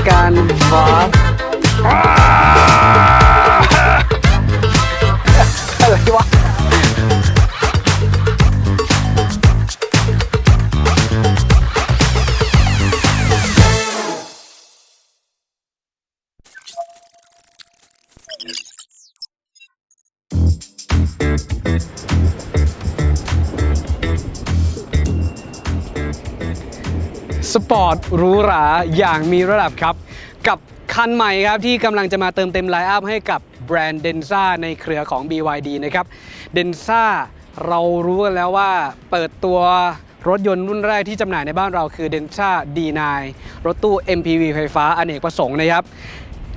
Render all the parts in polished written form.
การวาร์ปอะไรวะสปอร์ตหรูหราอย่างมีระดับครับกับคันใหม่ครับที่กำลังจะมาเติมเต็มไลน์อัพให้กับแบรนด์ Denza ในเครือของ BYD นะครับ Denza เรารู้กันแล้วว่าเปิดตัวรถยนต์รุ่นแรกที่จำหน่ายในบ้านเราคือ Denza D9 รถตู้ MPV ไฟฟ้าอเนกประสงค์นะครับ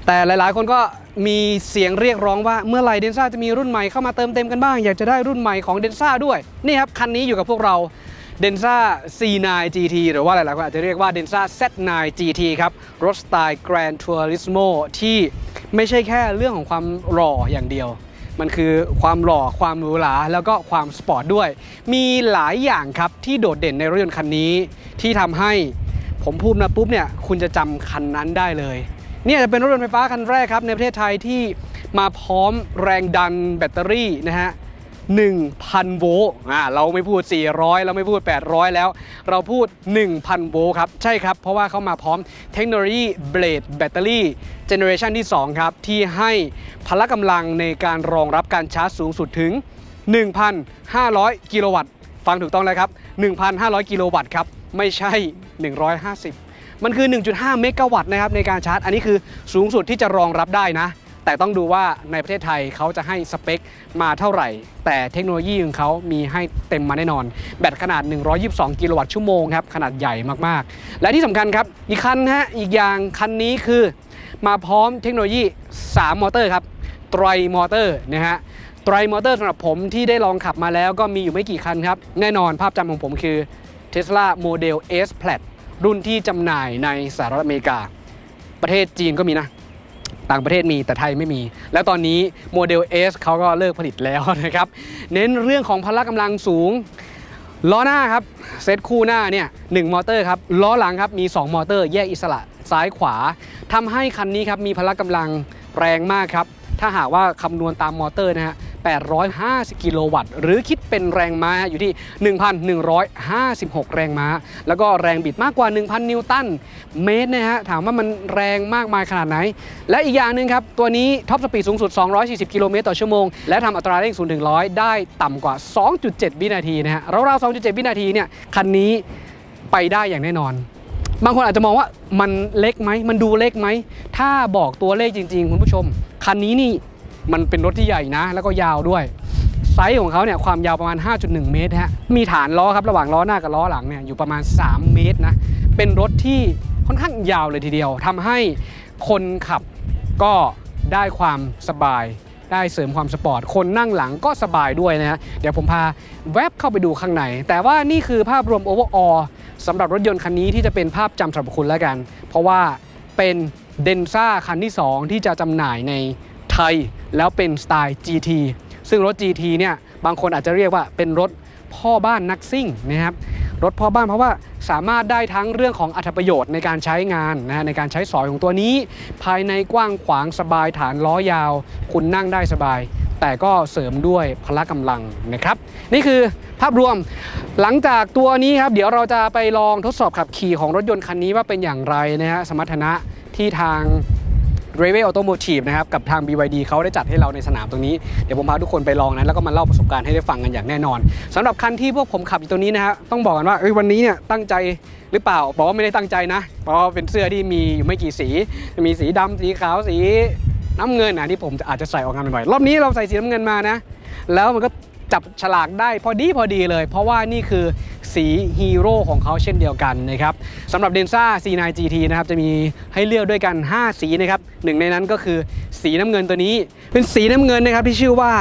แต่หลายๆคนก็มีเสียงเรียกร้องว่าเมื่อไหร่ Denza จะมีรุ่นใหม่เข้ามาเติมเต็มกันบ้างอยากจะได้รุ่นใหม่ของ Denza ด้วยนี่ครับคันนี้อยู่กับพวกเราDenza C9 GT หรือว่าหลายๆคนอาจจะเรียกว่า Denza Z9 GT ครับรถสไตล์ Gran Turismo ที่ไม่ใช่แค่เรื่องของความหล่ออย่างเดียวมันคือความหล่อความหรูหราแล้วก็ความสปอร์ตด้วยมีหลายอย่างครับที่โดดเด่นในรถยนต์คันนี้ที่ทำให้ผมพูดมาปุ๊บเนี่ยคุณจะจำคันนั้นได้เลยเนี่ยจะเป็นรถยนต์ไฟฟ้าคันแรกครับในประเทศไทยที่มาพร้อมแรงดันแบตเตอรี่นะฮะ1,000 โวลต์เราไม่พูด400เราไม่พูด800แล้วเราพูด 1,000 โวลต์ครับใช่ครับเพราะว่าเขามาพร้อมเทคโนโลยีเบลดแบตเตอรี่เจเนอเรชันที่2ครับที่ให้พละกำลังในการรองรับการชาร์จสูงสุดถึง 1,500 กิโลวัตต์ฟังถูกต้องแล้วครับ 1,500 กิโลวัตต์ครับไม่ใช่150มันคือ 1.5 เมกะวัตต์นะครับในการชาร์จอันนี้คือสูงสุดที่จะรองรับได้นะแต่ต้องดูว่าในประเทศไทยเขาจะให้สเปคมาเท่าไหร่แต่เทคโนโลยีของเขามีให้เต็มมาแน่นอนแบตขนาด122กิโลวัตต์ชั่วโมงครับขนาดใหญ่มากๆและที่สำคัญครับอีกคันอีกอย่างคันนี้คือมาพร้อมเทคโนโลยี3มอเตอร์ครับไตรมอเตอร์นะฮะไตรมอเตอร์สำหรับผมที่ได้ลองขับมาแล้วก็มีอยู่ไม่กี่คันครับแน่นอนภาพจำของผมคือ Tesla Model S Plaid รุ่นที่จำหน่ายในสหรัฐอเมริกาประเทศจีนก็มีนะต่างประเทศมีแต่ไทยไม่มีแล้วตอนนี้โมเดล S เขาก็เลิกผลิตแล้วนะครับเน้นเรื่องของพละกำลังสูงล้อหน้าครับเซตคู่หน้าเนี่ย1มอเตอร์ครับล้อหลังครับมี2มอเตอร์แยกอิสระซ้ายขวาทำให้คันนี้ครับมีพละกำลังแรงมากครับถ้าหากว่าคำนวณตามมอเตอร์นะฮะ850กิโลวัตต์หรือคิดเป็นแรงม้าอยู่ที่ 1,156 แรงม้าแล้วก็แรงบิดมากกว่า 1,000 นิวตันเมตรนะฮะถามว่ามันแรงมากมายขนาดไหนและอีกอย่างหนึ่งครับตัวนี้ท็อปสปีดสูงสุด240กิโลเมตรต่อชั่วโมงและทำอัตราเร่ง0 ถึง 100ได้ต่ำกว่า 2.7 วินาทีนะฮะราวๆ 2.7 วินาทีเนี่ยคันนี้ไปได้อย่างแน่นอนบางคนอาจจะมองว่ามันเล็กไหมมันดูเล็กไหมถ้าบอกตัวเลขจริงๆคุณผู้ชมคันนี้นี่มันเป็นรถที่ใหญ่นะแล้วก็ยาวด้วยไซส์ของเขาเนี่ยความยาวประมาณ 5.1 เมตรฮะมีฐานล้อครับระหว่างล้อหน้ากับล้อหลังเนี่ยอยู่ประมาณ3 เมตรนะเป็นรถที่ค่อนข้างยาวเลยทีเดียวทำให้คนขับก็ได้ความสบายได้เสริมความสปอร์ตคนนั่งหลังก็สบายด้วยนะฮะเดี๋ยวผมพาแวบเข้าไปดูข้างในแต่ว่านี่คือภาพรวมโอเวอร์ออลสำหรับรถยนต์คันนี้ที่จะเป็นภาพจำสำหรับคุณแล้วกันเพราะว่าเป็น Denza คันที่2ที่จะจำหน่ายในไทยแล้วเป็นสไตล์ GT ซึ่งรถ GT เนี่ยบางคนอาจจะเรียกว่าเป็นรถพ่อบ้านนักซิ่งนะครับรถพ่อบ้านเพราะว่าสามารถได้ทั้งเรื่องของอรรถประโยชน์ในการใช้งานนะในการใช้สอยของตัวนี้ภายในกว้างขวางสบายฐานล้อยาวคุณนั่งได้สบายแต่ก็เสริมด้วยพละกำลังนะครับนี่คือภาพรวมหลังจากตัวนี้ครับเดี๋ยวเราจะไปลองทดสอบขับขี่ของรถยนต์คันนี้ว่าเป็นอย่างไรนะฮะสมรรถนะที่ทางRevell Automotive นะครับกับทาง BYD เขาได้จัดให้เราในสนามตรงนี้เดี๋ยวผมพาทุกคนไปลองนะแล้วก็มาเล่าประสบการณ์ให้ได้ฟังกันอย่างแน่นอนสำหรับคันที่พวกผมขับอยู่ตรงนี้นะฮะต้องบอกกันว่าวันนี้เนี่ยตั้งใจหรือเปล่าบอกว่าไม่ได้ตั้งใจนะเพราะเป็นเสื้อที่มีอยู่ไม่กี่สีมีสีดำสีขาวสีน้ำเงินที่ผมอาจจะใส่ออกงานบ่อยๆรอบนี้เราใส่สีน้ำเงินมานะแล้วมันก็จับฉลากได้พอดีเลยเพราะว่านี่คือสีฮีโร่ของเขาเช่นเดียวกันนะครับสำหรับ Denza C9 GT นะครับจะมีให้เลือกด้วยกัน5สีนะครับหนึ่งในนั้นก็คือสีน้ำเงินตัวนี้เป็นสีน้ำเงินนะครับที่ชื่อว่า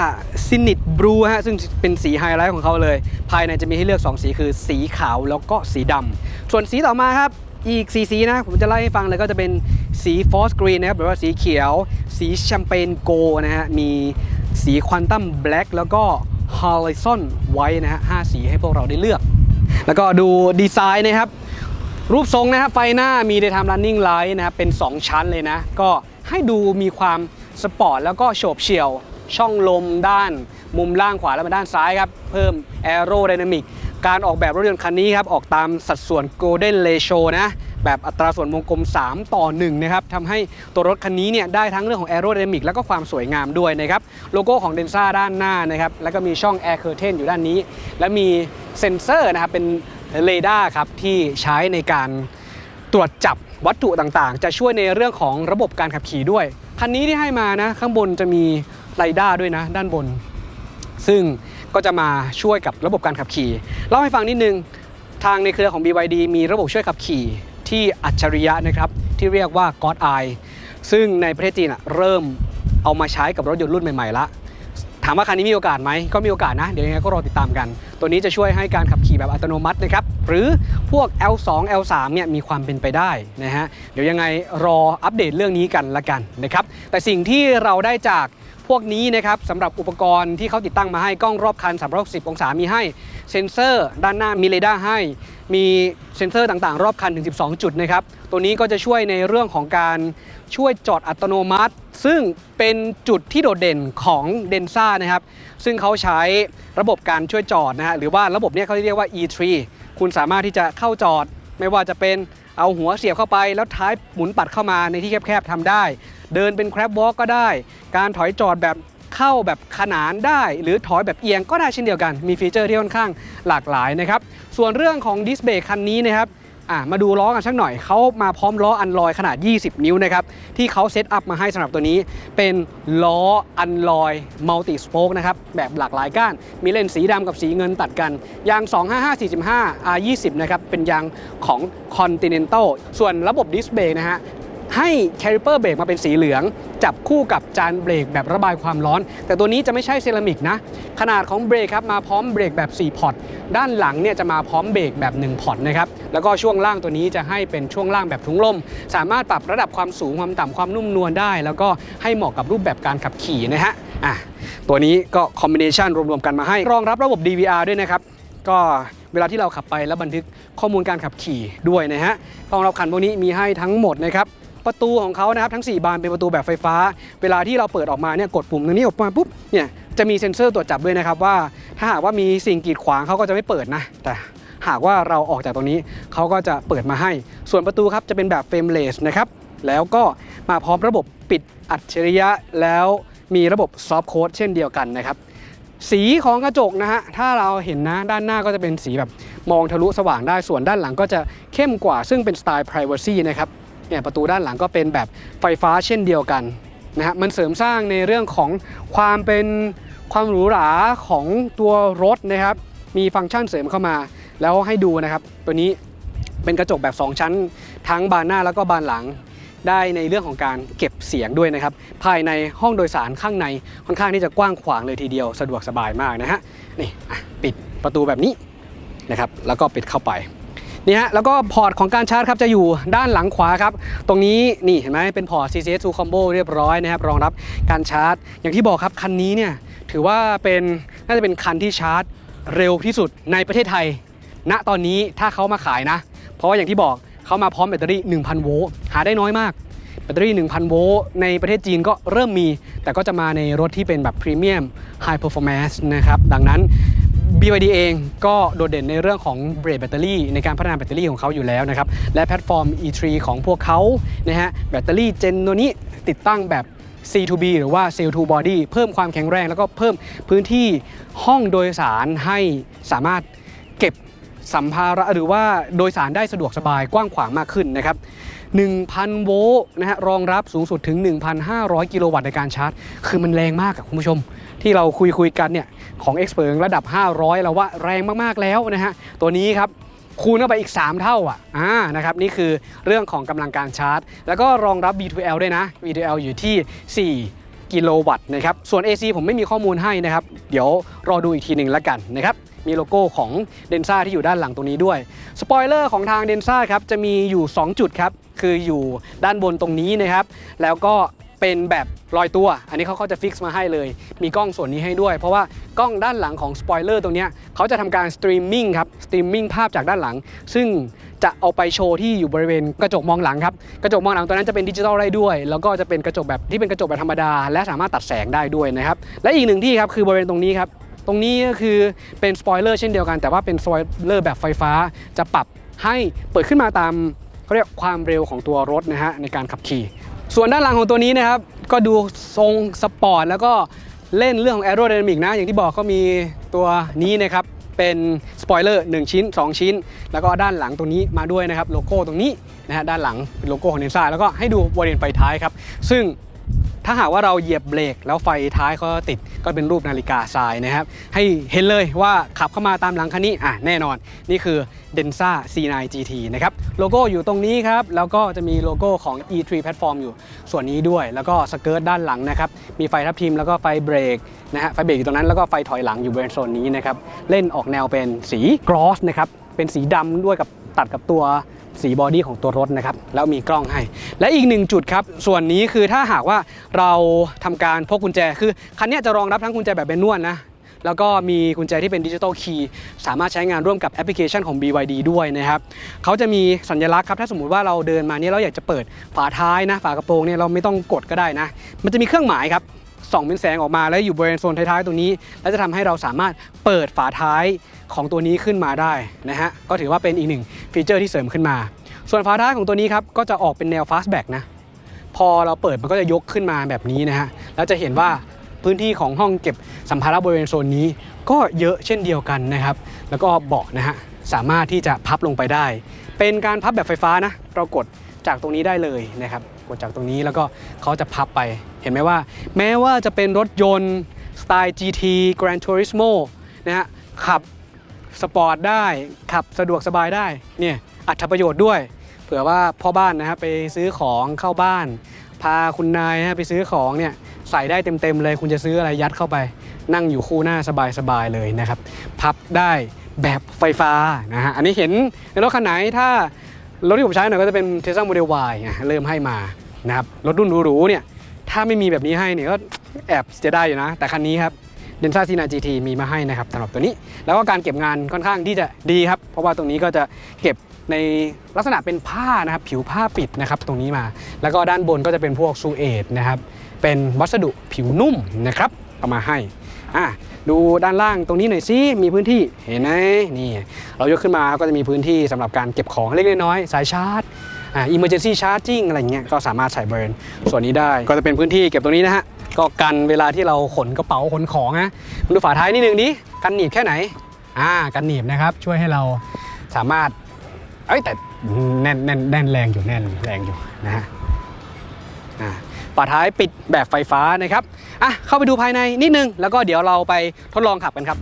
Zenith Blue ฮะซึ่งเป็นสีไฮไลท์ของเขาเลยภายในจะมีให้เลือก2สีคือสีขาวแล้วก็สีดำส่วนสีต่อมาครับอีก4สีนะผมจะไล่ให้ฟังเลยก็จะเป็นสี Forest Green นะครับหรือว่าสีเขียวสีแชมเปญโกนะฮะมีสีควอนตัมแบล็กแล้วก็Horizon White นะฮะ5สีให้พวกเราได้เลือกแล้วก็ดูดีไซน์นะครับ รูปทรงนะครับไฟหน้ามี Daytime Running Light นะครับเป็น2ชั้นเลยนะก็ให้ดูมีความสปอร์ตแล้วก็โฉบเฉี่ยวช่องลมด้านมุมล่างขวาและด้านซ้ายครับเพิ่ม Aerodynamic การออกแบบรถยนต์คันนี้ครับออกตามสัดส่วน Golden Ratio นะแบบอัตราส่วนวงกลม3:1นะครับทำให้ตัวรถคันนี้เนี่ยได้ทั้งเรื่องของ Aerodynamic แล้วก็ความสวยงามด้วยนะครับโลโก้ของ Denza ด้านหน้านะครับแล้วก็มีช่อง Air Curtain อยู่ด้านนี้และมีเซ็นเซอร์นะครับเป็นเรดาร์ครับที่ใช้ในการตรวจจับวัตถุต่างๆจะช่วยในเรื่องของระบบการขับขี่ด้วยคันนี้ที่ให้มานะข้างบนจะมีเรดาร์ด้วยนะด้านบนซึ่งก็จะมาช่วยกับระบบการขับขี่เล่าให้ฟังนิดนึงทางในเครือของ BYD มีระบบช่วยขับขี่ที่อัจฉริยะนะครับที่เรียกว่า God Eye ซึ่งในประเทศจีนเริ่มเอามาใช้กับรถยนต์รุ่นใหม่ๆละถามว่าคันนี้มีโอกาสไหมก็มีโอกาสนะเดี๋ยวยังไงก็รอติดตามกันตัวนี้จะช่วยให้การขับขี่แบบอัตโนมัตินะครับหรือพวก L2 L3 เนี่ยมีความเป็นไปได้นะฮะเดี๋ยวยังไงรออัปเดตเรื่องนี้กันละกันนะครับแต่สิ่งที่เราได้จากพวกนี้นะครับสำหรับอุปกรณ์ที่เขาติดตั้งมาให้กล้องรอบคัน360 องศามีให้เซ็นเซอร์ด้านหน้ามีเรดาร์ให้มีเซ็นเซอร์ต่างๆรอบคันถึง12จุดนะครับตัวนี้ก็จะช่วยในเรื่องของการช่วยจอดอัตโนมัติซึ่งเป็นจุดที่โดดเด่นของ Denza นะครับซึ่งเขาใช้ระบบการช่วยจอดนะฮะหรือว่าระบบนี้เขาเรียกว่า E3 คุณสามารถที่จะเข้าจอดไม่ว่าจะเป็นเอาหัวเสียบเข้าไปแล้วท้ายหมุนปัดเข้ามาในที่แคบๆทำได้เดินเป็น Crab Walk ก็ได้การถอยจอดแบบเข้าแบบขนานได้หรือถอยแบบเอียงก็ได้เช่นเดียวกันมีฟีเจอร์ที่ค่อนข้างหลากหลายนะครับส่วนเรื่องของดิสเบรกคันนี้นะครับมาดูล้อกันสักหน่อยเขามาพร้อมล้ออันลอยขนาด20นิ้วนะครับที่เขาเซตอัพมาให้สำหรับตัวนี้เป็นล้ออันลอยมัลติสโป๊กนะครับแบบหลากหลายก้านมีเลนสีดำกับสีเงินตัดกันยาง 255-45 R20 นะครับเป็นยางของ Continental ส่วนระบบดิสเบรกนะฮะให้แคลิเปอร์เบรกมาเป็นสีเหลืองจับคู่กับจานเบรกแบบระบายความร้อนแต่ตัวนี้จะไม่ใช่เซรามิกนะขนาดของเบรกครับมาพร้อมเบรกแบบ4พอร์ตด้านหลังเนี่ยจะมาพร้อมเบรกแบบ1พอร์ตนะครับแล้วก็ช่วงล่างตัวนี้จะให้เป็นช่วงล่างแบบถุงลมสามารถปรับระดับความสูงความต่ำความนุ่มนวลได้แล้วก็ให้เหมาะกับรูปแบบการขับขี่นะฮะตัวนี้ก็คอมบิเนชันรวมๆกันมาให้รองรับระบบ DVR ด้วยนะครับก็เวลาที่เราขับไปแล้วบันทึกข้อมูลการขับขี่ด้วยนะฮะกล้องรับคันพวกนี้มีให้ทั้งหมดนะครับประตูของเขานะครับทั้ง4บานเป็นประตูแบบไฟฟ้าเวลาที่เราเปิดออกมาเนี่ยกดปุ่มตรงนี้ออกมาปุ๊บเนี่ยจะมีเซ็นเซอร์ตรวจจับด้วยนะครับว่าถ้าหากว่ามีสิ่งกีดขวางเขาก็จะไม่เปิดนะแต่หากว่าเราออกจากตรงนี้เขาก็จะเปิดมาให้ส่วนประตูครับจะเป็นแบบเฟรมเลสนะครับแล้วก็มาพร้อมระบบปิดอัจฉริยะแล้วมีระบบซอฟต์โค้ดเช่นเดียวกันนะครับสีของกระจกนะฮะถ้าเราเห็นนะด้านหน้าก็จะเป็นสีแบบมองทะลุสว่างได้ส่วนด้านหลังก็จะเข้มกว่าซึ่งเป็นสไตล์ privacy นะครับเนี่ยประตูด้านหลังก็เป็นแบบไฟฟ้าเช่นเดียวกันนะฮะมันเสริมสร้างในเรื่องของความเป็นความหรูหราของตัวรถนะครับมีฟังก์ชันเสริมเข้ามาแล้วให้ดูนะครับตัวนี้เป็นกระจกแบบ2ชั้นทั้งบานหน้าแล้วก็บานหลังได้ในเรื่องของการเก็บเสียงด้วยนะครับภายในห้องโดยสารข้างในค่อนข้างที่จะกว้างขวางเลยทีเดียวสะดวกสบายมากนะฮะนี่ปิดประตูแบบนี้นะครับแล้วก็ปิดเข้าไปนี่ฮะแล้วก็พอร์ตของการชาร์จครับจะอยู่ด้านหลังขวาครับตรงนี้นี่เห็นไหมเป็นพอร์ต CCS 2 Combo เรียบร้อยนะครับรองรับการชาร์จอย่างที่บอกครับคันนี้เนี่ยถือว่าน่าจะเป็นคันที่ชาร์จเร็วที่สุดในประเทศไทยณตอนนี้ถ้าเขามาขายนะเพราะว่าอย่างที่บอกเขามาพร้อมแบตเตอรี่ 1,000 โวลต์หาได้น้อยมากแบตเตอรี่ 1,000 โวลต์ในประเทศจีนก็เริ่มมีแต่ก็จะมาในรถที่เป็นแบบพรีเมียม High Performance นะครับดังนั้นBYD เองก็โดดเด่นในเรื่องของเบรกแบตเตอรี่ในการพัฒนาแบตเตอรี่ของเขาอยู่แล้วนะครับและแพลตฟอร์ม E3 ของพวกเขานะฮะแบตเตอรี่เจนตัวนี้ติดตั้งแบบ C2B หรือว่า Cell to Body เพิ่มความแข็งแรงแล้วก็เพิ่มพื้นที่ห้องโดยสารให้สามารถเก็บสัมภาระหรือว่าโดยสารได้สะดวกสบายกว้างขวางมากขึ้นนะครับ 1,000 โวลต์นะฮะรองรับสูงสุดถึง 1,500 กิโลวัตต์ในการชาร์จคือมันแรงมากคุณผู้ชมที่เราคุยกันเนี่ยของ Expert ระดับ500เราว่าแรงมากๆแล้วนะฮะตัวนี้ครับคูณเข้าไปอีก3เท่านะครับนี่คือเรื่องของกำลังการชาร์จแล้วก็รองรับ V2L ด้วยนะ V2L อยู่ที่4กิโลวัตต์นะครับส่วน AC ผมไม่มีข้อมูลให้นะครับเดี๋ยวรอดูอีกทีหนึ่งละกันนะครับมีโลโก้ของ Denza ที่อยู่ด้านหลังตรงนี้ด้วยสปอยเลอร์ของทาง Denza ครับจะมีอยู่2จุดครับคืออยู่ด้านบนตรงนี้นะครับแล้วก็เป็นแบบลอยตัวอันนี้เขาจะฟิกซ์มาให้เลยมีกล้องส่วนนี้ให้ด้วยเพราะว่ากล้องด้านหลังของสปอยเลอร์ตรงนี้เขาจะทำการสตรีมมิ่งครับสตรีมมิ่งภาพจากด้านหลังซึ่ง จะเอาไปโชว์ที่อยู่บริเวณกระจกมองหลังครับกระจกมองหลังตัวนั้นจะเป็นดิจิทัลได้ด้วยแล้วก็จะเป็นกระจกแบบที่เป็นกระจกแบบธรรมดาและสามารถตัดแสงได้ด้วยนะครับและอีกหนึ่งที่ครับคือบริเวณตรงนี้ครับตรงนี้ก็คือเป็นสปอยเลอร์เช่นเดียวกันแต่ว่าเป็นสปอยเลอร์แบบไฟฟ้าจะปรับให้เปิดขึ้นมาตามเขาเรียกความเร็วของตัวรถนะฮะในการขับขี่ส่วนด้านหลังของตัวนี้นะครับก็ดูทรงสปอร์ตแล้วก็เล่นเรื่องของแอโรไดนามิกนะอย่างที่บอกก็มีตัวนี้นะครับเป็นสปอยเลอร์1ชิ้น2ชิ้นแล้วก็ด้านหลังตรงนี้มาด้วยนะครับโลโก้ตรงนี้นะฮะด้านหลังเป็นโลโก้ของเดนซ่าแล้วก็ให้ดูบริเวณไฟท้ายครับซึ่งถ้าหากว่าเราเหยียบเบรกแล้วไฟท้ายเขาติดก็เป็นรูปนาฬิกาทรายนะครับให้เห็นเลยว่าขับเข้ามาตามหลังคันนี้แน่นอนนี่คือ Denza C9 GT นะครับโลโก้อยู่ตรงนี้ครับแล้วก็จะมีโลโก้ของ E3 Platform อยู่ส่วนนี้ด้วยแล้วก็สเกิร์ตด้านหลังนะครับมีไฟทับทิมแล้วก็ไฟเบรกนะฮะไฟเบรกอยู่ตรงนั้นแล้วก็ไฟถอยหลังอยู่บริเวณโซนนี้นะครับเล่นออกแนวเป็นสีกลอสนะครับเป็นสีดำด้วยกับตัดกับตัวสีบอดี้ของตัวรถนะครับแล้วมีกล้องให้และอีกหนึ่งจุดครับส่วนนี้คือถ้าหากว่าเราทำการพกกุญแจคือคันนี้จะรองรับทั้งกุญแจแบบแมนนวลนะแล้วก็มีกุญแจที่เป็นดิจิตอลคีย์สามารถใช้งานร่วมกับแอปพลิเคชันของ BYD ด้วยนะครับเขาจะมีสัญลักษณ์ครับถ้าสมมุติว่าเราเดินมาเนี่ยเราอยากจะเปิดฝาท้ายนะฝากระโปรงเนี่ยเราไม่ต้องกดก็ได้นะมันจะมีเครื่องหมายครับส่องเป็นแสงออกมาแล้วอยู่บริเวณโซนท้ายๆตรงนี้แล้วจะทำให้เราสามารถเปิดฝาท้ายของตัวนี้ขึ้นมาได้นะฮะก็ถือว่าเป็นอีกหนึ่งฟีเจอร์ที่เสริมขึ้นมาส่วนฝาท้ายของตัวนี้ครับก็จะออกเป็นแนว fastback นะพอเราเปิดมันก็จะยกขึ้นมาแบบนี้นะฮะแล้วจะเห็นว่าพื้นที่ของห้องเก็บสัมภาระบริเวณโซนนี้ก็เยอะเช่นเดียวกันนะครับแล้วก็เบาะนะฮะสามารถที่จะพับลงไปได้เป็นการพับแบบไฟฟ้านะเรากดจากตรงนี้ได้เลยนะครับกดจากตรงนี้แล้วก็เขาจะพับไปเห็นไหมว่าแม้ว่าจะเป็นรถยนต์สไตล์ GT Gran Turismo นะฮะขับสปอร์ตได้ขับสะดวกสบายได้เนี่ยอัตประโยชน์ด้วยเผื่อว่าพ่อบ้านนะครับไปซื้อของเข้าบ้านพาคุณนายนะไปซื้อของเนี่ยใส่ได้เต็มๆเลยคุณจะซื้ออะไรยัดเข้าไปนั่งอยู่คู่หน้าสบายๆเลยนะครับพับได้แบบไฟฟ้านะฮะอันนี้เห็นในรถคันไหนถ้ารถที่ผมใช้หน่อยก็จะเป็น Tesla Model Y เริ่มให้มานะครับรถรุ่นหรูๆเนี่ยถ้าไม่มีแบบนี้ให้เนี่ยก็แอบเสียดายอยู่นะแต่คันนี้ครับDenza C9 GT มีมาให้นะครับสำหรับตัวนี้แล้วก็การเก็บงานค่อนข้างที่จะดีครับเพราะว่าตรงนี้ก็จะเก็บในลักษณะเป็นผ้านะครับผิวผ้าปิดนะครับตรงนี้มาแล้วก็ด้านบนก็จะเป็นพวกซูเอทนะครับเป็นวัสดุผิวนุ่มนะครับเอามาให้ดูด้านล่างตรงนี้หน่อยสิมีพื้นที่เห็นไหมนี่เรายกขึ้นมาก็จะมีพื้นที่สำหรับการเก็บของเล็กน้อยสายชาร์จemergency charging อะไรเงี้ยก็สามารถใส่เบิร์นส่วนนี้ได้ก็จะเป็นพื้นที่เก็บตรงนี้นะฮะก็กันเวลาที่เราขนกระเป๋าขนของนะดูฝาท้ายนิดนึงดิกันหนีบแค่ไหนกันหนีบนะครับช่วยให้เราสามารถแต่แน่นแรงอยู่แน่นแรงอยู่นะฮะฝาท้ายปิดแบบไฟฟ้านะครับเข้าไปดูภายในนิดนึงแล้วก็เดี๋ยวเราไปทดลองขับกันครับ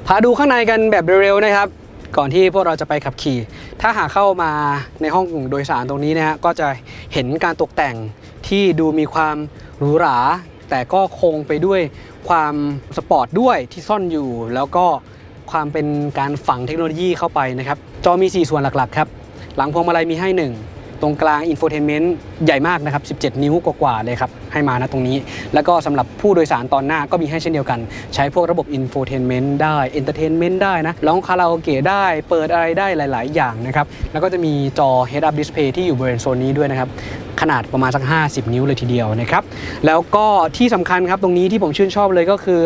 พาดูข้างในกันแบบเร็วๆนะครับก่อนที่พวกเราจะไปขับขี่ถ้าหากเข้ามาในห้องโดยสารตรงนี้นะฮะก็จะเห็นการตกแต่งที่ดูมีความหรูหราแต่ก็คงไปด้วยความสปอร์ตด้วยที่ซ่อนอยู่แล้วก็ความเป็นการฝังเทคโนโลยีเข้าไปนะครับจอมี4ส่วนหลักๆครับหลังพวงมาลัยมีให้1ตรงกลางอินโฟเทนเมนต์ใหญ่มากนะครับ17นิ้วกว่าๆเลยครับให้มานะตรงนี้แล้วก็สำหรับผู้โดยสารตอนหน้าก็มีให้เช่นเดียวกันใช้พวกระบบอินโฟเทนเมนต์ได้เอนเตอร์เทนเมนต์ได้นะร้องคาราโอเกะได้เปิดอะไรได้หลายๆอย่างนะครับแล้วก็จะมีจอ Head Up Display ที่อยู่บริเวณโซนนี้ด้วยนะครับขนาดประมาณสัก50นิ้วเลยทีเดียวนะครับแล้วก็ที่สำคัญครับตรงนี้ที่ผมชื่นชอบเลยก็คือ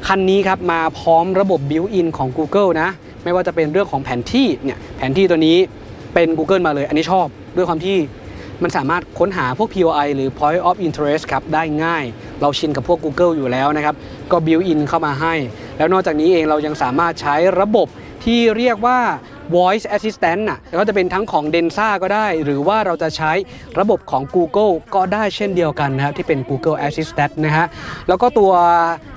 คันนี้ครับมาพร้อมระบบ Built-in ของ Google นะไม่ว่าจะเป็นเรื่องของแผนที่เนี่ยแผนที่ตัวนี้เป็น Google มาเลยอันนี้ชอบด้วยความที่มันสามารถค้นหาพวก POI หรือ Point of Interest ครับได้ง่ายเราชินกับพวก Google อยู่แล้วนะครับก็ Built-in เข้ามาให้แล้วนอกจากนี้เองเรายังสามารถใช้ระบบที่เรียกว่า Voice Assistant ก็จะเป็นทั้งของ Denza ก็ได้หรือว่าเราจะใช้ระบบของ Google ก็ได้เช่นเดียวกันนะครับที่เป็น Google Assistant นะฮะแล้วก็ตัว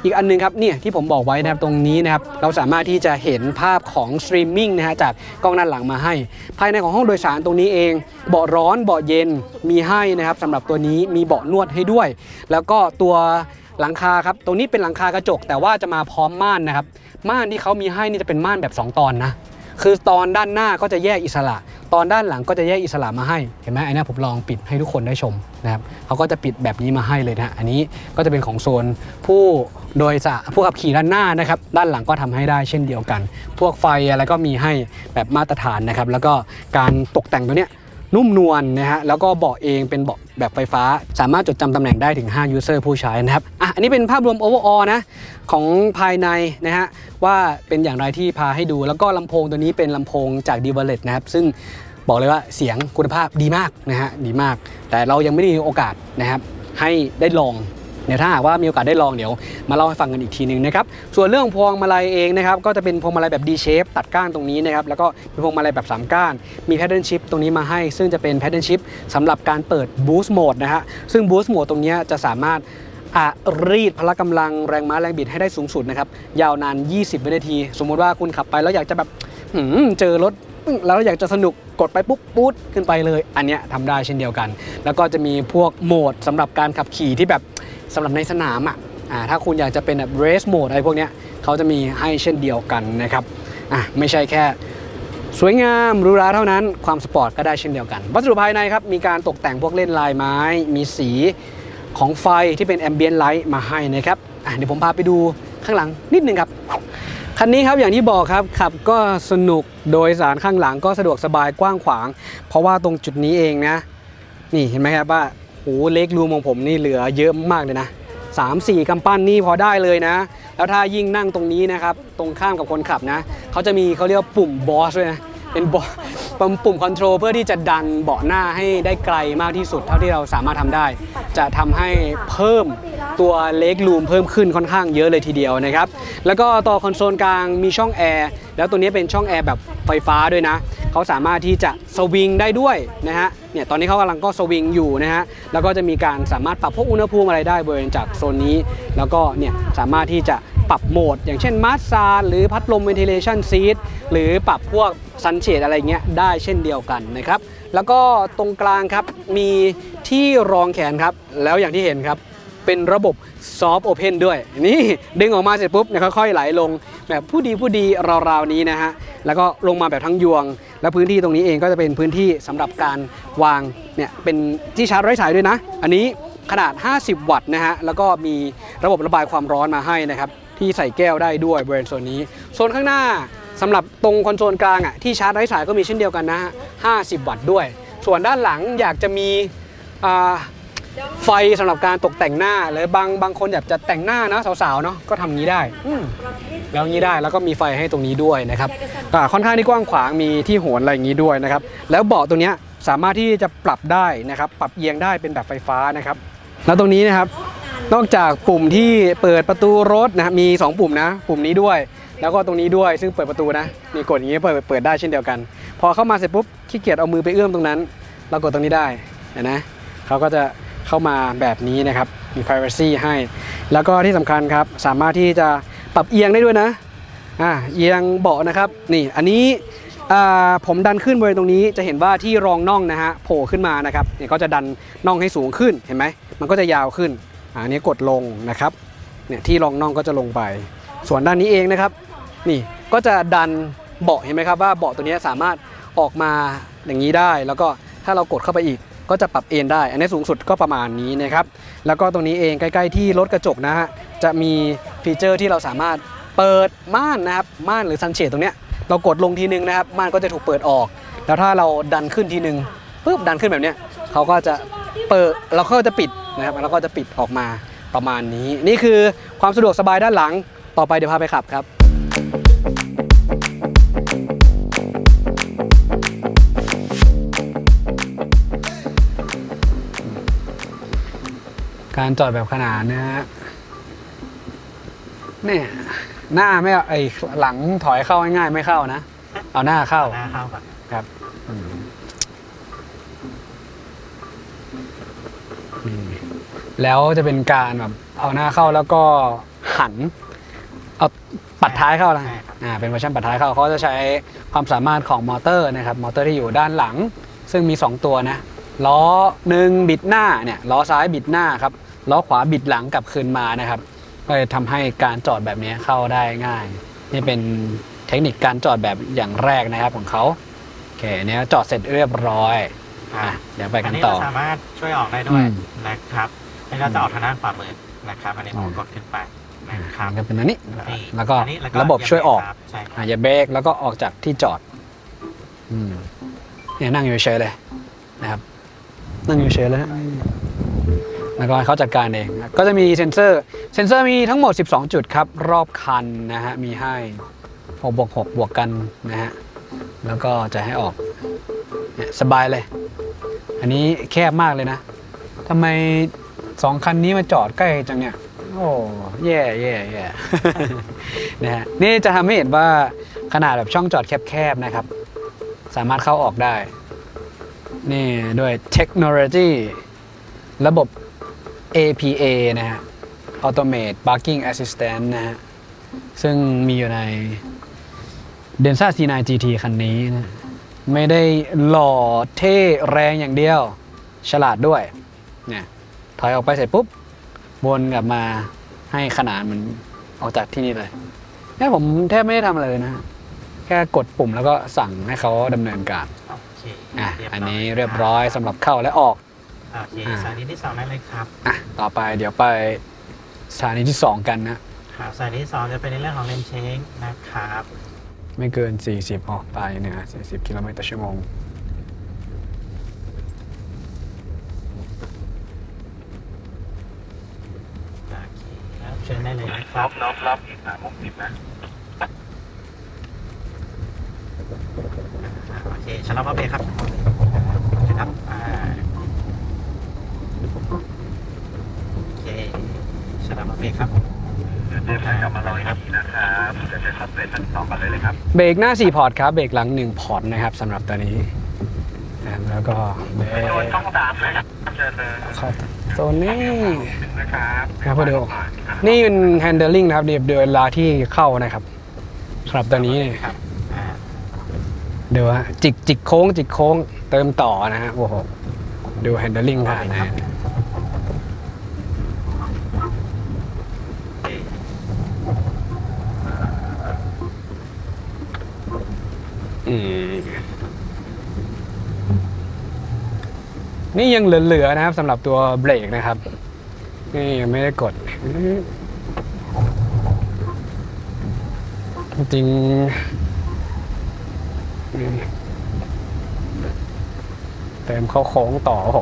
อีกอันนึงครับเนี่ยที่ผมบอกไว้นะครับตรงนี้นะครับเราสามารถที่จะเห็นภาพของ Streaming นะฮะจากกล้องด้านหลังมาให้ภายในของห้องโดยสารตรงนี้เองเบาะร้อนเบาะเย็นมีให้นะครับสำหรับตัวนี้มีเบาะนวดให้ด้วยแล้วก็ตัวหลังคาครับตรงนี้เป็นหลังคากระจกแต่ว่าจะมาพร้อมม่านนะครับม่านที่เขามีให้นี่จะเป็นม่านแบบ2ตอนนะ คือตอนด้านหน้าก็จะแยกอิสระตอนด้านหลังก็จะแยกอิสระมาให้เห็นไหมอันนี้ผมลองปิดให้ทุกคนได้ชมนะครับเขาก็จะปิดแบบนี้มาให้เลยนะอันนี้ก็จะเป็นของโซนผู้โดยสารผู้ขับขี่ด้านหน้านะครับด้านหลังก็ทำให้ได้เช่นเดียวกันพวกไฟอะไรก็มีให้แบบมาตรฐานนะครับแล้วก็การตกแต่งตัวเนี้ยนุ่มนวลนะฮะแล้วก็เบาะเองเป็นเบาะแบบไฟฟ้าสามารถจดจำตำแหน่งได้ถึง5 user ผู้ใช้นะครับอันนี้เป็นภาพรวม overall นะของภายในนะฮะว่าเป็นอย่างไรที่พาให้ดูแล้วก็ลำโพงตัวนี้เป็นลำโพงจาก Diverlet นะครับซึ่งบอกเลยว่าเสียงคุณภาพดีมากนะฮะดีมากแต่เรายังไม่ได้มีโอกาสนะครับให้ได้ลองเดี๋ยวถ้าหากว่ามีโอกาสได้ลองเดี๋ยวมาเล่าให้ฟังกันอีกทีนึงนะครับส่วนเรื่องพวงมาลัยเองนะครับก็จะเป็นพวงมาลัยแบบ D shape ตัดก้านตรงนี้นะครับแล้วก็เป็นพวงมาลัยแบบ3ก้านมี paddle shift ตรงนี้มาให้ซึ่งจะเป็น paddle shift สำหรับการเปิด boost mode นะฮะซึ่ง boost mode ตรงนี้จะสามารถรีดพละกำลังแรงม้าแรงบิดให้ได้สูงสุดนะครับยาวนาน20วินาทีสมมุติว่าคุณขับไปแล้วอยากจะแบบเจอรถแล้วอยากจะสนุกกดไปปุ๊บปุ๊ดขึ้นไปเลยอันเนี้ยทำได้เช่นเดียวกันแล้วก็จะมีพวกโหมดสำหรับการขับขี่ที่แบบสำหรับในสนามถ้าคุณอยากจะเป็นแบบ race mode อะไรพวกเนี้ยเขาจะมีให้เช่นเดียวกันนะครับไม่ใช่แค่สวยงามหรูหราเท่านั้นความสปอร์ตก็ได้เช่นเดียวกันวัสดุภายในครับมีการตกแต่งพวกเล่นลายไม้มีสีของไฟที่เป็น ambient light มาให้นะครับเดี๋ยวผมพาไปดูข้างหลังนิดนึงครับคันนี้ครับอย่างที่บอกครับขับก็สนุกโดยสารข้างหลังก็สะดวกสบายกว้างขวางเพราะว่าตรงจุดนี้เองนะนี่เห็นไหมครับว่าโอ้เล็กรูมของผมนี่เหลือเยอะมากเลยนะ 3-4 กำปั้นนี่พอได้เลยนะแล้วถ้ายิ่งนั่งตรงนี้นะครับตรงข้ามกับคนขับนะเขาจะมีเขาเรียกว่าปุ่มบอสด้วยนะเป็นปุ่มคอนโทรลเพื่อที่จะดันเบาะหน้าให้ได้ไกลมากที่สุดเท่าที่เราสามารถทำได้จะทำให้เพิ่มตัวเล็กรูมเพิ่มขึ้นค่อนข้างเยอะเลยทีเดียวนะครับแล้วก็ต่อคอนโซลกลางมีช่องแอร์แล้วตัวนี้เป็นช่องแอร์แบบไฟฟ้าด้วยนะเขาสามารถที่จะสวิงได้ด้วยนะฮะเนี่ยตอนนี้เขากำลังก็สวิงอยู่นะฮะแล้วก็จะมีการสามารถปรับพวกอุณหภูมิอะไรได้บริเวณจากโซนนี้แล้วก็เนี่ยสามารถที่จะปรับโหมดอย่างเช่นมาสซาหรือพัดลม ventilation seat หรือปรับพวกซันเชดอะไรเงี้ยได้เช่นเดียวกันนะครับแล้วก็ตรงกลางครับมีที่รองแขนครับแล้วอย่างที่เห็นครับเป็นระบบซอฟต์โอเพนด้วยนี่ดึงออกมาเสร็จปุ๊บเนี่ยค่อยๆไหลลงแบบผู้ดีราวๆนี้นะฮะแล้วก็ลงมาแบบทั้งยวงและพื้นที่ตรงนี้เองก็จะเป็นพื้นที่สำหรับการวางเนี่ยเป็นที่ชาร์จไร้สายด้วยนะอันนี้ขนาด50 วัตต์นะฮะแล้วก็มีระบบระบายความร้อนมาให้นะครับที่ใส่แก้วได้ด้วยบริเวณโซนนี้โซนข้างหน้าสำหรับตรงคอนโซลกลางที่ชาร์จไร้สายก็มีเช่นเดียวกันนะฮะ50 วัตต์ด้วยส่วนด้านหลังอยากจะมีไฟสำหรับการตกแต่งหน้าหรือบางคนอยากจะแต่งหน้านะสาวๆเนาะก็ทำงี้ได้แล้วงี้ได้แล้วก็มีไฟให้ตรงนี้ด้วยนะครับค่อนข้างที่กว้างขวางมีที่โหนอะไรอย่างนี้ด้วยนะครับแล้วเบาะตรงนี้สามารถที่จะปรับได้นะครับปรับเอียงได้เป็นแบบไฟฟ้านะครับแล้วตรงนี้นะครับนอกจากปุ่มที่เปิดประตูรถนะมี2ปุ่มนะปุ่มนี้ด้วยแล้วก็ตรงนี้ด้วยซึ่งเปิดประตูนะมีกดอย่างนี้เปิดได้เช่นเดียวกันพอเข้ามาเสร็จปุ๊บขี้เกียจเอามือไปเอื้อมตรงนั้นเรากดตรงนี้ได้นะเขาก็จะเข้ามาแบบนี้นะครับมี privacy ให้แล้วก็ที่สำคัญครับสามารถที่จะปรับเอียงได้ด้วยนะเอียงเบาะนะครับนี่อันนี้ผมดันขึ้นบริเวณตรงนี้จะเห็นว่าที่รองน่องนะฮะโผล่ขึ้นมานะครับเนี่ยก็จะดันน่องให้สูงขึ้นเห็นไหมมันก็จะยาวขึ้นอันนี้กดลงนะครับเนี่ยที่รองน่องก็จะลงไปส่วนด้านนี้เองนะครับนี่ก็จะดันเบาะเห็นไหมครับว่าเบาะตัวนี้สามารถออกมาอย่างนี้ได้แล้วก็ถ้าเรากดเข้าไปอีกก็จะปรับเอนได้อันนี้สูงสุดก็ประมาณนี้นะครับแล้วก็ตรงนี้เองใกล้ๆที่รถกระจกนะฮะจะมีฟีเจอร์ที่เราสามารถเปิดม่านนะครับม่านหรือซันเชดตรงเนี้ยเรากดลงทีนึงนะครับม่านก็จะถูกเปิดออกแล้วถ้าเราดันขึ้นทีนึงปุ๊บดันขึ้นแบบเนี้ยเขาก็จะเปิดเราก็จะปิดนะครับแล้วก็จะปิดออกมาประมาณนี้นี่คือความสะดวกสบายด้านหลังต่อไปเดี๋ยวพาไปขับครับการจอดแบบขนานนะฮะเนี่ยหน้าไม่ไอหลังถอยเข้าง่ายๆไม่เข้านะเอาหน้าเข้าครับแล้วจะเป็นการแบบเอาหน้าเข้าแล้วก็หันเอาปัดท้ายเข้านะเป็นเวอร์ชันปัดท้ายเข้าเขาจะใช้ความสามารถของมอเตอร์นะครับมอเตอร์ที่อยู่ด้านหลังซึ่งมี2ตัวนะล้อหนึ่งบิดหน้าเนี่ยล้อซ้ายบิดหน้าครับล้อขวาบิดหลังกลับคืนมานะครับก็จะทำให้การจอดแบบนี้เข้าได้ง่ายนี่เป็น เทคนิคการจอดแบบอย่างแรกนะครับของเขาโอเคเนี้ยจอดเสร็จเรียบร้อยเดี๋ยวไปกันต่อ อันนี้เราสามารถช่วยออกได้ด้วยนะครับอันนี้เราจะออกทางด้านขวามือนะครับอันนี้ผมกดขึ้นไปนะครับ ก็เป็นอันนี้ นี่ แล้วก็ อันนี้ ระบบช่วยออก ใช่ครับ อย่าเบรกแล้วก็ออกจากที่จอดเนี่ยนั่งอยู่เฉยเลยนะครับนั่งอยู่เฉยเลยนะแล้วก็ให้เขาจัดการเองก็จะมีเซ็นเซอร์มีทั้งหมด12จุดครับรอบคันนะฮะมีให้6+6บวกกันนะฮะแล้วก็จะให้ออกเนี่ยสบายเลยอันนี้แคบมากเลยนะทำไม2คันนี้มาจอดใกล้จังเนี่ยโอ้แย่นะฮะนี่จะทำให้เห็นว่าขนาดแบบช่องจอดแคบๆนะครับสามารถเข้าออกได้นี่ด้วยเทคโนโลยีระบบ APA นะฮะ Automate Parking Assistant นะฮะซึ่งมีอยู่ใน Denza C9 GT คันนี้นะไม่ได้หล่อเท่แรงอย่างเดียวฉลาดด้วยเนี่ยถอยออกไปเสร็จปุ๊บวนกลับมาให้ขนานมันออกจากที่นี่เลยเนี่ยผมแทบไม่ได้ทำอะไรเลยนะแค่กดปุ่มแล้วก็สั่งให้เขาดำเนินการ โอเค อันนี้เรียบร้อยสำหรับเข้าและออก โอเคสถานีที่2นั่นเลยครับ ต่อไปเดี๋ยวไปสถานีที่2กันนะครับ สถานีที่2จะเป็นในเรื่องของเลนเชงนะครับ ไม่เกิน40ออกไปเนี่ย40 กิโลเมตรต่อชั่วโมงโอเคครับเชิญได้เลยนะครับรับอีก60นะโอเคชะลอพระเบรกครับนะครับโอเคชะลอพระเบรกครับเดินทางกลับมา100 นาทีนะครับเดี๋ยวจะเข้าเฟสที่2กันเลยครับเบรกหน้า4พอร์ตครับเบรกหลัง1พอร์ตนะครับสำหรับตัวนี้แล้วก็เบรก โดนช่อง3เลยครับเชิญเลย เข้าตัวนี้นะครับ ครับพอดีนี่เป็น handling นะครับเดี๋ยวเวลาที่เข้านะครับสำหรับตัวนี้ ครับ เดี๋ยวจิกโค้งเติมต่อนะฮะโอ้โหดู handling ผ่านนะฮะนี่ยังเหลือๆนะครับสำหรับตัวเบรกนะครับนี่ยังไม่ได้กดจริงเติมเข้าโค้งต่อโอ้โห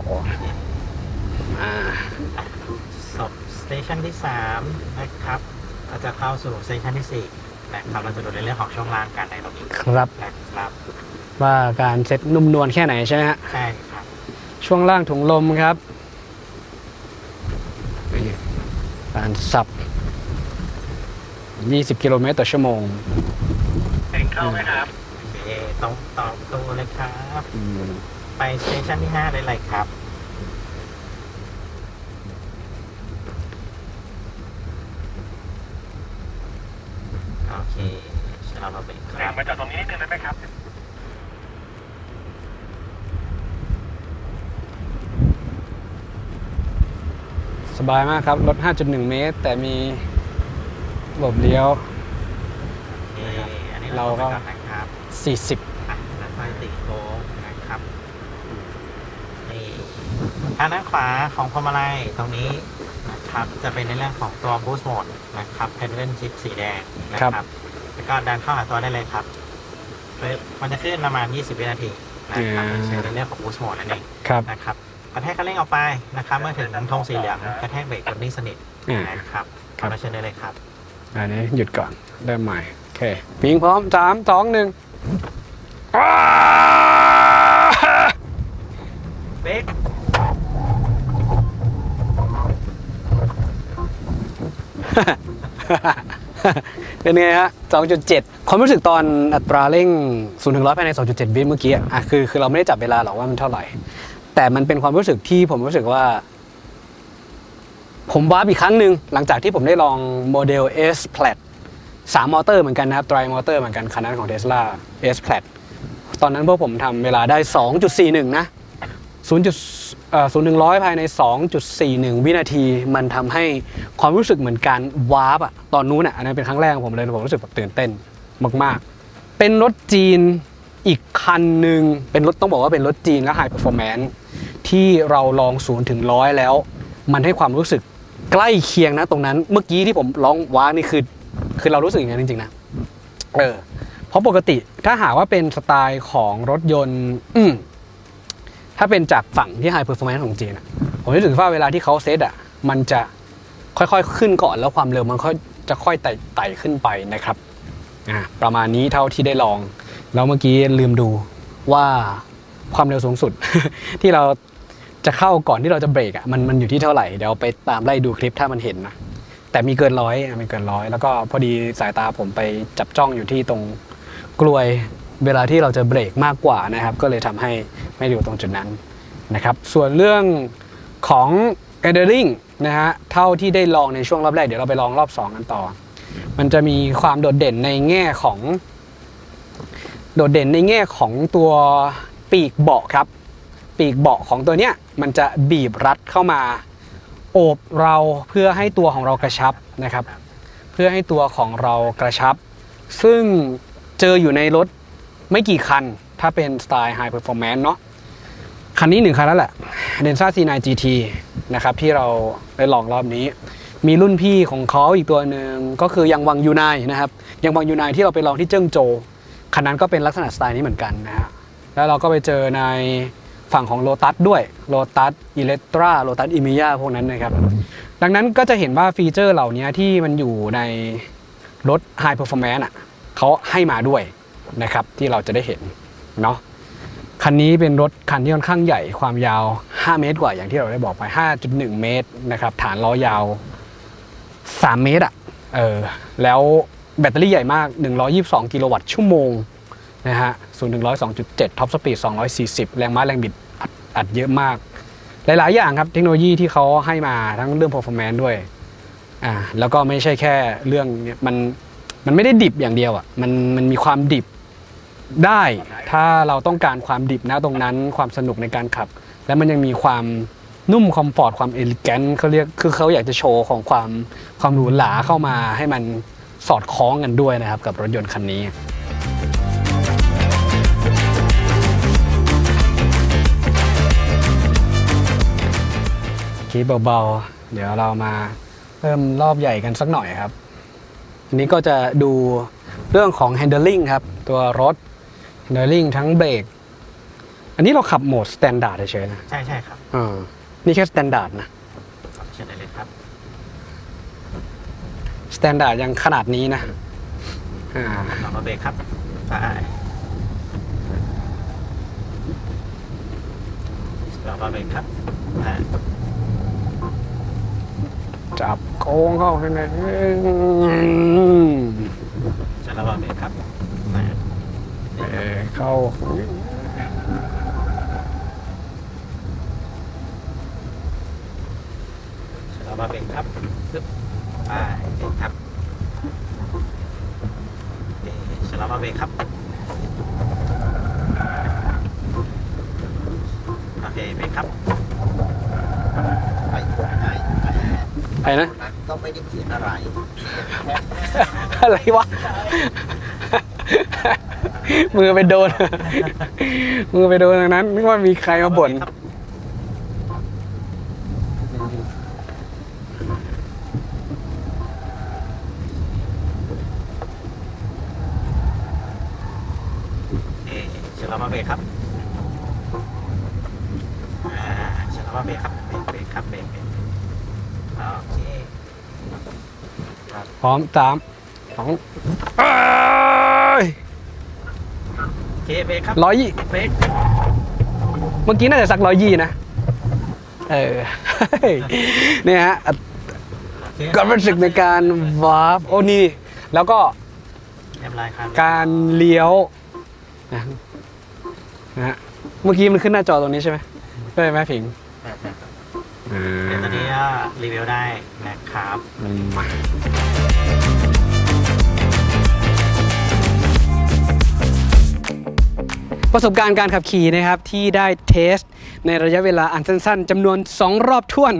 สเตชันที่3นะครับเราจะเข้าสู่สเตชันที่4นะครับเราจะดูในเรื่องของช่วงล่างการไดนามิกครับนะครับว่าการเซ็ตนุ่มนวลแค่ไหนใช่ไหมฮะใช่ครับ ช่วงล่างถุงลมครับการสับ20 กิโลเมตรต่อชั่วโมงเองเข้าไหมครับโอเคต้องต่อตัวเลยครับไปสเตชันที่5ได้เลยครับโอเคเรามาเป็นครับมาจากตรงนี้นิดนึงได้ไหมครับสบายมากครับรถ 5.1 เมตรแต่มีหลบเลี้ยวเราก็40แล้วค่อยตีโค้งนะครับนี่ทางด้านขวาของพวงมาลัยตรงนี้นะครับจะเป็นในเรื่องของตัว Boost Mode นะครับ Pedal Shift สีแดงนะครับแล้วก็ดันเข้าหาตัวได้เลยครับมันจะขึ้นประมาณ20 วินาทีนะครับในเรื่องของ Boost Mode นั่นเองนะครับกระแทกคันเร่งออกไปนะครับเมื่อถึงธงสีเหลืองกระแทกเบรกกดนิ่งสนิทนะครับมาเชิญได้เลยครับอันนี้หยุดก่อนเริ่มใหม่โอเคพิงพร้อม3 2 1เบรกเป็นไงฮะ 2.7 ความรู้สึกตอนอัตราเร่ง0 ถึง 100ภายใน 2.7 วิเมื่อกี้คือเราไม่ได้จับเวลาหรอกว่ามันเท่าไหร่แต่มันเป็นความรู้สึกที่ผมรู้สึกว่าผมวาร์ปอีกครั้งหนึ่งหลังจากที่ผมได้ลองโมเดล S Plaid 3 มอเตอร์เหมือนกันนะครับ Tri มอเตอร์เหมือนกันคันนั้นของ Tesla S Plaid ตอนนั้นพวกผมทำเวลาได้ 2.41 นะ0 ถึง 100ภายใน 2.41 วินาทีมันทำให้ความรู้สึกเหมือนการวาร์ปตอนนู้นอันนั้นเป็นครั้งแรกของผมเลยผมรู้สึกแบบตื่นเต้นมาก เป็นรถจีนอีกคันหนึ่งเป็นรถต้องบอกว่าเป็นรถจีนและ High Performance ที่เราลอง0 ถึง 100แล้วมันให้ความรู้สึกใกล้เคียงนะตรงนั้นเมื่อกี้ที่ผมร้องว้านี่คือเรารู้สึกอย่างนั้นจริงๆนะเพราะปกติถ้าหากว่าเป็นสไตล์ของรถยนต์ถ้าเป็นจากฝั่งที่ High Performance ของจีนผมรู้สึกว่าเวลาที่เขาเซตมันจะค่อยๆขึ้นก่อนแล้วความเร็วมันจะค่อยไต่ขึ้นไปนะครับประมาณนี้เท่าที่ได้ลองแล้วเมื่อกี้ลืมดูว่าความเร็วสูงสุด ที่เราจะเข้าก่อนที่เราจะเบรกมันอยู่ที่เท่าไหร่เดี๋ยวไปตามไล่ดูคลิปถ้ามันเห็นนะแต่มีเกินร้อยแล้วก็พอดีสายตาผมไปจับจ้องอยู่ที่ตรงกลวยเวลาที่เราจะเบรกมากกว่านะครับก็เลยทำให้ไม่อยู่ตรงจุดนั้นนะครับส่วนเรื่องของ Handling นะฮะเท่าที่ได้ลองในช่วงรอบแรกเดี๋ยวเราไปลองรอบ2กันต่อมันจะมีความโดดเด่นในแง่ของตัวปีกเบาะครับปีกเบาะของตัวเนี้ยมันจะบีบรัดเข้ามาโอบเราเพื่อให้ตัวของเรากระชับนะครับเพื่อให้ตัวของเรากระชับซึ่งเจออยู่ในรถไม่กี่คันถ้าเป็นสไตล์ High Performance เนาะคันนี้1คันแล้วแหละ Denza C9 GT นะครับที่เราได้ลองรอบนี้มีรุ่นพี่ของเขาอีกตัวหนึ่งก็คือยังวังยูไนนะครับยังวังยูไนที่เราไปลองที่เจิ้งโจวคันนั้นก็เป็นลักษณะสไตล์นี้เหมือนกันนะฮะแล้วเราก็ไปเจอในฝั่งของโลตัสด้วยโลตัสอิเล็กตราโลตัสอิมิยาพวกนั้นนะครับดังนั้นก็จะเห็นว่าฟีเจอร์เหล่านี้ที่มันอยู่ในรถ High Performance เขาให้มาด้วยนะครับที่เราจะได้เห็นเนาะคันนี้เป็นรถคันที่ค่อนข้างใหญ่ความยาว5เมตรกว่าอย่างที่เราได้บอกไป 5.1 เมตรนะครับฐานล้อยาว3 เมตรแล้วแบตเตอรี่ใหญ่มาก122กิโลวัตต์ชั่วโมงนะฮะ0 ถึง 100 2.7 ท็อปสปีด240แรงม้าแรงบิดอัดเยอะมากหลายๆอย่างครับเทคโนโลยีที่เขาให้มาทั้งเรื่อง performance ด้วยแล้วก็ไม่ใช่แค่เรื่องมันไม่ได้ดิบอย่างเดียวมันมีความดิบได้ถ้าเราต้องการความดิบนะตรงนั้นความสนุกในการขับและมันยังมีความนุ่มคอมฟอร์ตความเอลิแกนต์เขาอยากจะโชว์ของความหรูหราเข้ามาให้มันสอดคล้องกันด้วยนะครับกับรถยนต์คันนี้คีบเบาๆเดี๋ยวเรามาเริ่มรอบใหญ่กันสักหน่อยครับอันนี้ก็จะดูเรื่องของ handling ครับตัวรถ handling ทั้งเบรกอันนี้เราขับโหมด standard เฉยๆนะใช่ครับนี่แค่ standard นะใช่เลยครับ standard ยังขนาดนี้นะต่อมาเบรกครับไปต่อมาเบรกครับจับโค้งเข้าข้างในจะระวังเบรกครับเข้าเรามาเบรกครับปึ๊บไปเบรกครับเรามาเบรกครับโอเคเบรกครับไปนะก็ไม่ได้เขียนอะไรอะไรวะมือไปโดนตรงนั้นนึกว่ามีใครมาบ่นเรามาเบรกครับเรามาเบรกครับเบรกครับเบรกโอเคพร้อม3 2โอเคเบรกครับ120เบรกเมื่อกี้น่าจะสัก120นะเนี่ยฮะการรู้สึกในการวาร์ปนี่แล้วก็การเลี้ยวนะฮะเมื่อกี้มันขึ้นหน้าจอตรงนี้ใช่ไหมใช่ไหมผิงเดี๋ยวตอนนี้ก็รีวิวได้นะครับประสบการณ์การขับขี่นะครับที่ได้เทส ในระยะเวลาอันสั้นๆจำนวน2รอบท้วน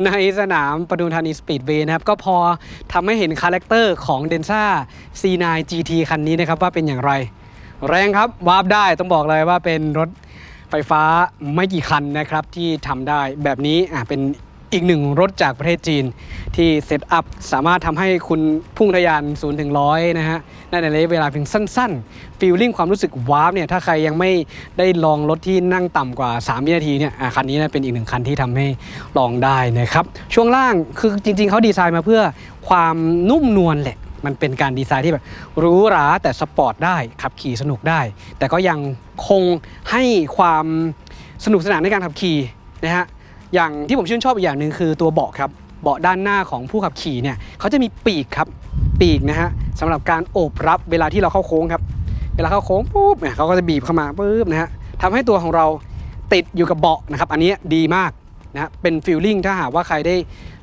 ในสนามปทุมธานีสปีดเวย์นะครับก็พอทำให้เห็นคาแรคเตอร์ของ Denza C9 GT คันนี้นะครับว่าเป็นอย่างไรแรงครับวาร์ปได้ต้องบอกเลยว่าเป็นรถไฟฟ้าไม่กี่คันนะครับที่ทำได้แบบนี้เป็นอีกหนึ่งรถจากประเทศจีนที่เซตอัพสามารถทำให้คุณพุ่งทะยาน0 ถึง 100นะฮะในระยะเวลาเพียงสั้นๆฟีลลิ่งความรู้สึกวาร์ปเนี่ยถ้าใครยังไม่ได้ลองรถที่นั่งต่ำกว่า3วินาทีเนี่ยคันนี้นะเป็นอีกหนึ่งคันที่ทำให้ลองได้นะครับช่วงล่างคือจริงๆเขาดีไซน์มาเพื่อความนุ่มนวลแหละมันเป็นการดีไซน์ที่แบบหรูหราแต่สปอร์ตได้ขับขี่สนุกได้ แต่ก็ยังคงให้ความสนุกสนานในการขับขี่นะฮะอย่างที่ผมชื่นชอบอีกอย่างหนึ่งคือตัวเบาะครับเบาะด้านหน้าของผู้ขับขี่เนี่ยเขาจะมีปีกครับปีกนะฮะสำหรับการโอบรับเวลาที่เราเข้าโค้งครับเวลาเข้าโค้งปุ๊บเนี่ยเขาก็จะบีบเข้ามาปุ๊บนะฮะทำให้ตัวของเราติดอยู่กับเบาะนะครับอันนี้ดีมากนะเป็นฟีลลิ่งถ้าหากว่าใครได้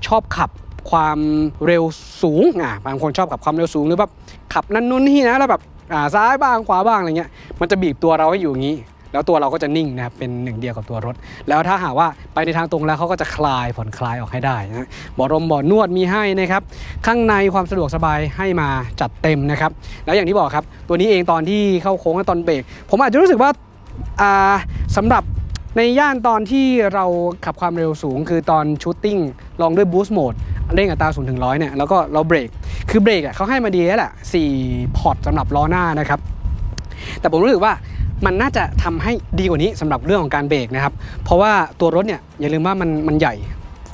ชอบขับความเร็วสูงบางคนชอบขับความเร็วสูงหรือแบบขับนั่นนู่นนี่นะแล้วแบบซ้ายบ้างขวาบ้างอะไรเงี้ยมันจะบีบตัวเราให้อยู่อย่างนี้แล้วตัวเราก็จะนิ่งนะครับเป็นหนึ่งเดียวกับตัวรถแล้วถ้าหากว่าไปในทางตรงแล้วเขาก็จะคลายผ่อนคลายออกให้ได้นะบ่อนวดมีให้นะครับข้างในความสะดวกสบายให้มาจัดเต็มนะครับแล้วอย่างที่บอกครับตัวนี้เองตอนที่เข้าโค้งและตอนเบรกผมอาจจะรู้สึกว่าสำหรับในย่านตอนที่เราขับความเร็วสูงคือตอนชูตติ้งลองด้วยบูสต์โหมดเร่งอัตรา0 ถึง 100เนี่ยแล้วก็เราเบรกคือเบรกเขาให้มาดีแล้วแหละ4พอร์ตสำหรับล้อหน้านะครับแต่ผมรู้สึกว่ามันน่าจะทำให้ดีกว่านี้สำหรับเรื่องของการเบรกนะครับเพราะว่าตัวรถเนี่ยอย่าลืมว่ามันใหญ่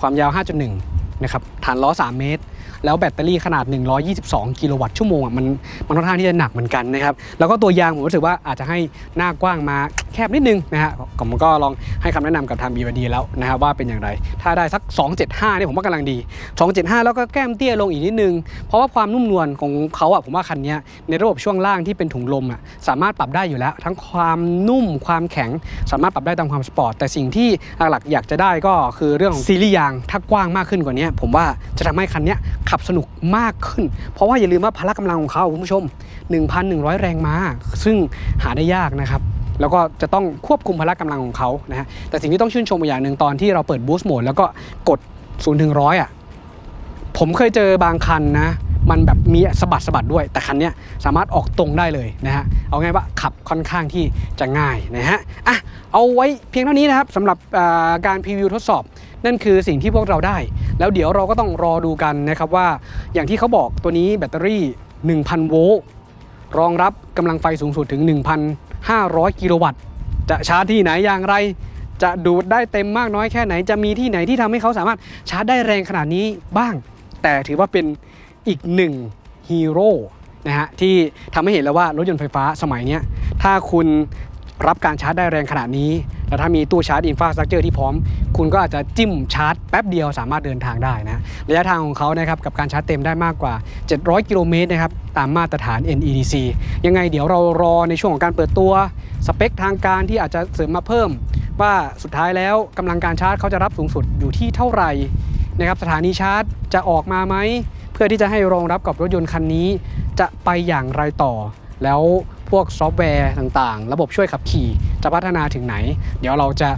ความยาว 5.1 นะครับฐานล้อ3 เมตรแล้วแบตเตอรี่ขนาด122 กิโลวัตต์ชั่วโมงมันค่อนข้างที่จะหนักเหมือนกันนะครับแล้วก็ตัวยางผมรู้สึกว่าอาจจะให้หน้ากว้างมาแคบนิดนึงนะฮะผมก็ลองให้คำแนะนำกับทาง BYD แล้วนะครับว่าเป็นอย่างไรถ้าได้สัก275เนี่ยผมว่ากำลังดี275แล้วก็แก้มเตี้ยลงอีกนิดนึงเพราะว่าความนุ่มนวลของเขาผมว่าคันนี้ในระบบช่วงล่างที่เป็นถุงลมสามารถปรับได้อยู่แล้วทั้งความนุ่มความแข็งสามารถปรับได้ตามความสปอร์ตแต่สิ่งที่หลักๆอยากจะได้ก็คือเรื่องของซีรีส์ยางถ้ากว้างมากขึ้นกว่านี้ผมว่าจะทำให้คันนี้ขับสนุกมากขึ้นเพราะว่าอย่าลืมว่าพละกำลังของเขาคุณผู้ชม 1,100 แรงม้าซึ่งหาได้ยากนะครับแล้วก็จะต้องควบคุมพละกำลังของเขานะฮะแต่สิ่งที่ต้องชื่นชมอีกอย่างหนึ่งตอนที่เราเปิดบูสต์โหมดแล้วก็กด0 ถึง 100ผมเคยเจอบางคันนะมันแบบมีสะบัดด้วยแต่คันนี้สามารถออกตรงได้เลยนะฮะเอาง่ายว่าขับค่อนข้างที่จะง่ายนะฮะเอาไว้เพียงเท่านี้นะครับสำหรับการพรีวิวทดสอบนั่นคือสิ่งที่พวกเราได้แล้วเดี๋ยวเราก็ต้องรอดูกันนะครับว่าอย่างที่เขาบอกตัวนี้แบตเตอรี่ 1,000 โวลต์รองรับกำลังไฟสูงสุดถึง 1,500 กิโลวัตต์จะชาร์จที่ไหนอย่างไรจะดูดได้เต็มมากน้อยแค่ไหนจะมีที่ไหนที่ทำให้เขาสามารถชาร์จได้แรงขนาดนี้บ้างแต่ถือว่าเป็นอีกหนึ่งฮีโร่นะฮะที่ทำให้เห็นแล้วว่ารถยนต์ไฟฟ้าสมัยนี้ถ้าคุณรับการชาร์จได้แรงขนาดนี้แล้วถ้ามีตู้ชาร์จอินฟราสตรัคเจอร์ที่พร้อมคุณก็อาจจะจิ้มชาร์จแป๊บเดียวสามารถเดินทางได้นะระยะทางของเขานะครับกับการชาร์จเต็มได้มากกว่า700 กิโลเมตรนะครับตามมาตรฐาน NEDC ยังไงเดี๋ยวเรารอในช่วงของการเปิดตัวสเปคทางการที่อาจจะเสริมมาเพิ่มว่าสุดท้ายแล้วกำลังการชาร์จเขาจะรับสูงสุดอยู่ที่เท่าไหร่นะครับสถานีชาร์จจะออกมาไหมเพื่อที่จะให้รองรับกับรถยนต์คันนี้จะไปอย่างไรต่อแล้วพวกซอฟต์แวร์ต่างๆระบบช่วยขับขี่จะพัฒนาถึงไหนเดี๋ยวเราจะ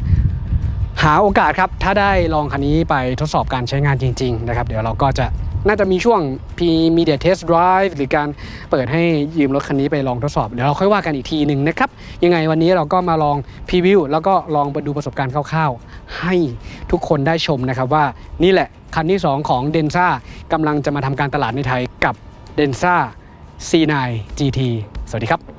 หาโอกาสครับถ้าได้ลองคันนี้ไปทดสอบการใช้งานจริงๆนะครับเดี๋ยวเราก็จะน่าจะมีช่วง Media Test Drive หรือการเปิดให้ยืมรถคันนี้ไปลองทดสอบเดี๋ยวเราค่อยว่ากันอีกทีหนึ่งนะครับยังไงวันนี้เราก็มาลองพรีวิวแล้วก็ลองไปดูประสบการณ์คร่าวๆให้ทุกคนได้ชมนะครับว่านี่แหละคันที่2ของ Denza กำลังจะมาทำการตลาดในไทยกับ Denza C9 GT สวัสดีครับ